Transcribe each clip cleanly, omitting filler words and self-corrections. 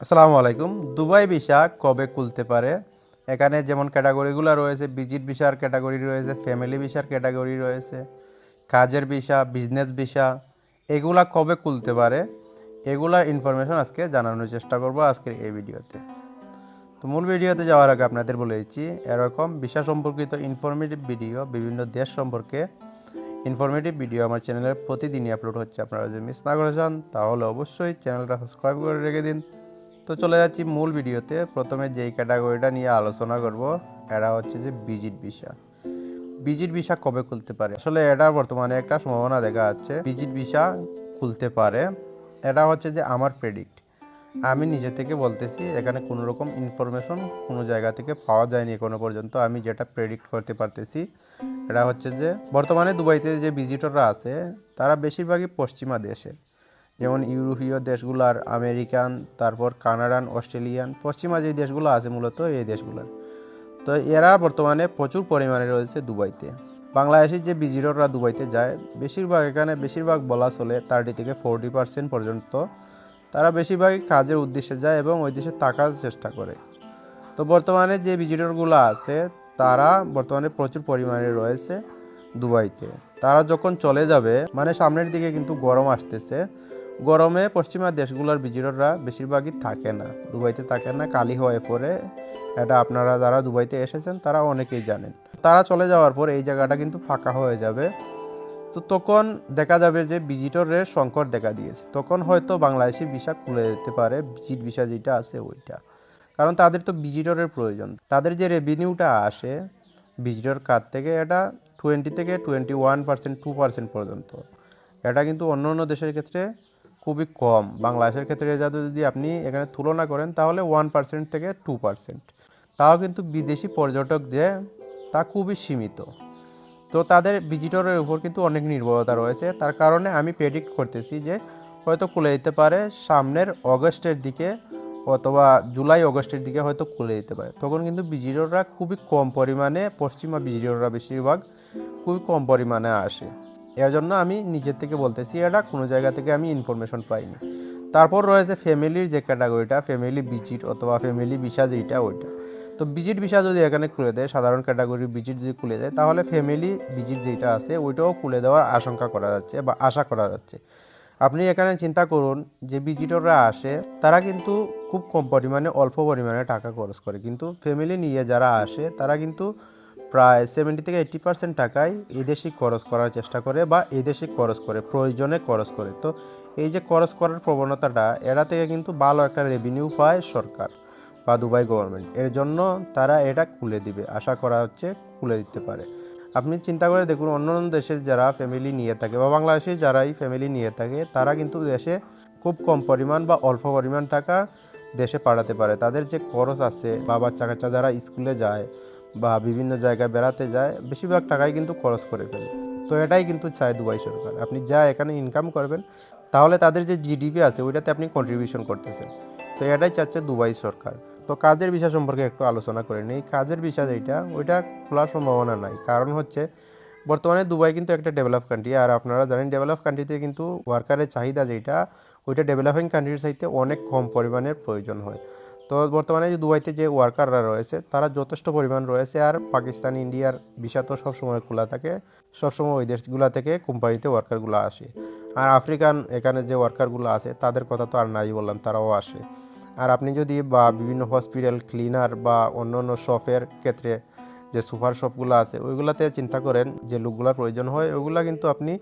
আসসালামু আলাইকুম। Dubai visa কবে খুলতে পারে? এখানে যেমন ক্যাটাগরিগুলো রয়েছে, ভিজিট ভিসার ক্যাটাগরি রয়েছে, ফ্যামিলি ভিসার ক্যাটাগরি রয়েছে, কাজের ভিসা, বিজনেস ভিসা, এগুলা কবে খুলতে পারে? এগুলার ইনফরমেশন আজকে জানানোর চেষ্টা করব আজকের এই ভিডিওতে। তো মূল ভিডিওতে যাওয়ার আগে আপনাদের বলে দিচ্ছি, এরকম ভিসা সম্পর্কিত ইনফরমেটিভ ভিডিও, বিভিন্ন দেশ সম্পর্কে ইনফরমেটিভ ভিডিও আমার চ্যানেলে প্রতিদিনই আপলোড হচ্ছে। আপনারা যদি মিস না করে যান তাহলে অবশ্যই চ্যানেলটা সাবস্ক্রাইব করে রেখে দিন। তো চলে যাচ্ছি মূল ভিডিওতে। প্রথমে যেই ক্যাটাগরিটা নিয়ে আলোচনা করব, এটা হচ্ছে যে ভিজিট ভিসা। ভিজিট ভিসা কবে খুলতে পারে? আসলে এটা বর্তমানে একটা সম্ভাবনা দেখা যাচ্ছে ভিজিট ভিসা খুলতে পারে। এটা হচ্ছে যে আমার প্রেডিক্ট, আমি নিজে থেকে বলতেছি, এখানে কোনো রকম ইনফরমেশন কোনো জায়গা থেকে পাওয়া যায়নি এখনো পর্যন্ত। আমি যেটা প্রেডিক্ট করতে পারতেছি এটা হচ্ছে যে বর্তমানে দুবাইতে যে ভিজিটররা আছে তারা বেশিরভাগই পশ্চিমা দেশের, যেমন ইউরোপীয় দেশগুলার, আমেরিকান, তারপর কানাডান, অস্ট্রেলিয়ান, পশ্চিমা যে দেশগুলো আছে মূলত এই দেশগুলোর। তো এরা বর্তমানে প্রচুর পরিমাণে রয়েছে দুবাইতে। বাংলাদেশের যে ভিজিটররা দুবাইতে যায় বেশিরভাগ বলা চলে 30 থেকে 40% পর্যন্ত তারা বেশিরভাগই কাজের উদ্দেশ্যে যায় এবং ওই দেশে থাকার চেষ্টা করে। তো বর্তমানে যে ভিজিটরগুলো আছে তারা বর্তমানে প্রচুর পরিমাণে রয়েছে দুবাইতে। তারা যখন চলে যাবে, মানে সামনের দিকে কিন্তু গরম আসতেছে, গরমে পশ্চিমা দেশগুলোর ভিজিটররা বেশিরভাগই থাকে না, দুবাইতে থাকে না, কালি হয়ে পড়ে। এটা আপনারা যারা দুবাইতে এসেছেন তারা অনেকেই জানেন। তারা চলে যাওয়ার পর এই জায়গাটা কিন্তু ফাঁকা হয়ে যাবে। তো তখন দেখা যাবে যে ভিজিটরের সংকট দেখা দিয়েছে। তখন হয়তো বাংলাদেশি ভিসা খুলে যেতে পারে, ভিজিট ভিসা যেটা আছে ওইটা। কারণ তাদের তো ভিজিটরের প্রয়োজন। তাদের যে রেভিনিউটা আসে ভিজিটর কার্ড থেকে, এটা 20 থেকে 21%, 2% পর্যন্ত। এটা কিন্তু অন্য অন্য দেশের ক্ষেত্রে খুবই কম। বাংলাদেশের ক্ষেত্রে যদি আপনি এখানে তুলনা করেন তাহলে 1% থেকে 2%। তাও কিন্তু বিদেশি পর্যটক যে তা খুবই সীমিত। তো তাদের ভিজিটরের উপর কিন্তু অনেক নির্ভরতা রয়েছে। তার কারণে আমি প্রেডিক্ট করতেছি যে হয়তো খুলে দিতে পারে সামনের অগস্টের দিকে, অথবা জুলাই অগস্টের দিকে হয়তো খুলে দিতে পারে। তখন কিন্তু ভিজিটররা খুবই কম পরিমাণে, পশ্চিমা ভিজিটররা বেশিরভাগ খুবই কম পরিমাণে আসে। এর জন্য আমি নিজের থেকে বলতেছি, এটা কোনো জায়গা থেকে আমি ইনফরমেশন পাইনি। তারপর রয়েছে ফ্যামিলির যে ক্যাটাগরিটা, ফ্যামিলি ভিজিট অথবা ফ্যামিলি ভিসা যেটা ওইটা। তো ভিজিট ভিসা যদি এখানে খুলে দেয়, সাধারণ ক্যাটাগরির ভিজিট যদি খুলে দেয়, তাহলে ফ্যামিলি ভিজিট যেটা আছে ওইটাও খুলে দেওয়ার আশঙ্কা করা যাচ্ছে বা আশা করা যাচ্ছে। আপনি এখানে চিন্তা করুন যে ভিজিটররা আসে তারা কিন্তু খুব কম পরিমাণে, অল্প পরিমাণে টাকা খরচ করে, কিন্তু ফ্যামিলি নিয়ে যারা আসে তারা কিন্তু প্রায় 70 থেকে 80% টাকাই এদেশে খরচ করার চেষ্টা করে বা এদেশে খরচ করে, প্রয়োজনে খরচ করে। তো এই যে খরচ করার প্রবণতাটা, এরা থেকে কিন্তু ভালো একটা রেভিনিউ পায় সরকার বা দুবাই গভর্নমেন্ট। এর জন্য তারা এটা খুলে দিবে, আশা করা হচ্ছে খুলে দিতে পারে। আপনি চিন্তা করে দেখুন, অন্য অন্য দেশের যারা ফ্যামিলি নিয়ে থাকে বা বাংলাদেশের যারাই ফ্যামিলি নিয়ে থাকে, তারা কিন্তু দেশে খুব কম পরিমাণ বা অল্প পরিমাণ টাকা দেশে পাঠাতে পারে। তাদের যে খরচ আছে বা বাচ্চা কাচ্চা যারা স্কুলে যায় বা বিভিন্ন জায়গায় বেড়াতে যায়, বেশিরভাগ টাকাই কিন্তু খরচ করে ফেলে। তো এটাই কিন্তু চায় দুবাই সরকার, আপনি যা এখানে ইনকাম করবেন তাহলে তাদের যে জিডিপি আছে ওইটাতে আপনি কন্ট্রিবিউশন করতেছেন। তো এটাই চাচ্ছে দুবাই সরকার। তো কাজের ভিসা সম্পর্কে একটু আলোচনা করে নিই। কাজের ভিসা যেটা, ওইটা খোলার সম্ভাবনা নাই। কারণ হচ্ছে বর্তমানে দুবাই কিন্তু একটা ডেভেলপ কান্ট্রি, আর আপনারা জানেন ডেভেলপ কান্ট্রিতে কিন্তু ওয়ার্কারের চাহিদা যেটা, ওইটা ডেভেলপিং কান্ট্রির চাইতে অনেক কম পরিমাণের প্রয়োজন হয়। তো বর্তমানে যে দুবাইতে যে ওয়ার্কাররা রয়েছে তারা যথেষ্ট পরিমাণ রয়েছে। আর পাকিস্তান, ইন্ডিয়ার ভিসা তো সবসময় খোলা থাকে, সবসময় ওই দেশগুলো থেকে কোম্পানিতে ওয়ার্কারগুলো আসে। আর আফ্রিকান এখানে যে ওয়ার্কারগুলো আছে তাদের কথা তো আর নাই বললাম, তারাও আসে। আর আপনি যদি বা বিভিন্ন হসপিটাল ক্লিনার বা অন্য অন্য শপের ক্ষেত্রে, যে সুপার শপগুলো আছে ওইগুলোতে চিন্তা করেন যে লোকগুলোর প্রয়োজন হয়, ওইগুলো কিন্তু আপনি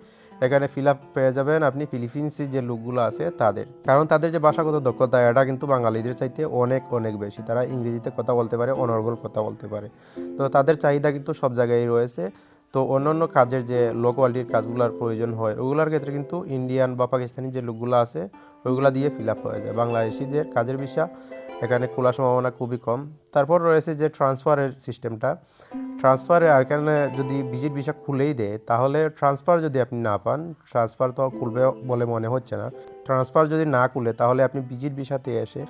এখানে ফিল আপ পেয়ে যাবেন আপনি ফিলিপিন্সের যে লোকগুলো আছে তাদের। কারণ তাদের যে ভাষাগত দক্ষতা এটা কিন্তু বাঙালিদের চাইতে অনেক অনেক বেশি। তারা ইংরেজিতে কথা বলতে পারে, অনর্গল কথা বলতে পারে। তো তাদের চাহিদা কিন্তু সব জায়গায় রয়েছে। তো অন্যান্য কাজের যে লো কোয়ালিটির কাজগুলোর প্রয়োজন হয় ওগুলোর ক্ষেত্রে কিন্তু ইন্ডিয়ান বা পাকিস্তানি যে লোকগুলো আছে ওইগুলো দিয়ে ফিল আপ হয়ে যায়। বাংলাদেশিদের কাজের ভিসা এখানে খোলার সম্ভাবনা খুবই কম। তারপর রয়েছে যে ট্রান্সফারের সিস্টেমটা। ট্রান্সফারে এখানে যদি ভিজিট ভিসা খুলেই দেয় তাহলে ট্রান্সফার যদি আপনি না পান, ট্রান্সফার তো খুলবে বলে মনে হচ্ছে না। ট্রান্সফার যদি না খুলে তাহলে আপনি ভিজিট ভিসাতে এসে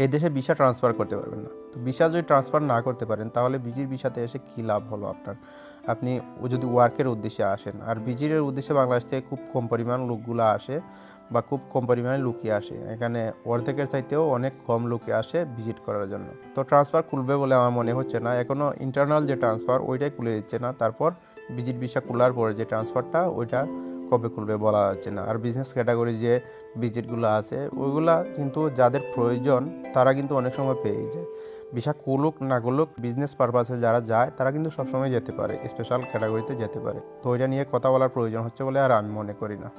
এই দেশে ভিসা ট্রান্সফার করতে পারবেন না। তো ভিসা যদি ট্রান্সফার না করতে পারেন তাহলে ভিজিট ভিসাতে এসে কী লাভ হলো আপনার? আপনি যদি ওয়ার্কের উদ্দেশ্যে আসেন, আর ভিজিটের উদ্দেশ্যে বাংলাদেশ থেকে খুব কম পরিমাণ লোকগুলো আসে বা খুব কম পরিমাণে লোকই আসে। এখানে অর্ধেকের চাইতেও অনেক কম লোকে আসে ভিজিট করার জন্য। তো ট্রান্সফার খুলবে বলে আমার মনে হচ্ছে না, এখনও ইন্টারনাল যে ট্রান্সফার ওইটাই খুলে দিচ্ছে না। তারপর ভিজিট ভিসা খোলার পরে যে ট্রান্সফারটা ওইটা কবে খুলবে বলা যাচ্ছে না। আর বিজনেস ক্যাটাগরি যে ভিজিটগুলো আছে ওইগুলা কিন্তু যাদের প্রয়োজন তারা কিন্তু অনেক সময় পেয়ে যায়। ভিসা খুলুক না খুলুক, বিজনেস পারপাসে যারা যায় তারা কিন্তু সবসময় যেতে পারে, স্পেশাল ক্যাটাগরিতে যেতে পারে। তো ওইটা নিয়ে কথা বলার প্রয়োজন হচ্ছে বলে আর আমি মনে করি না।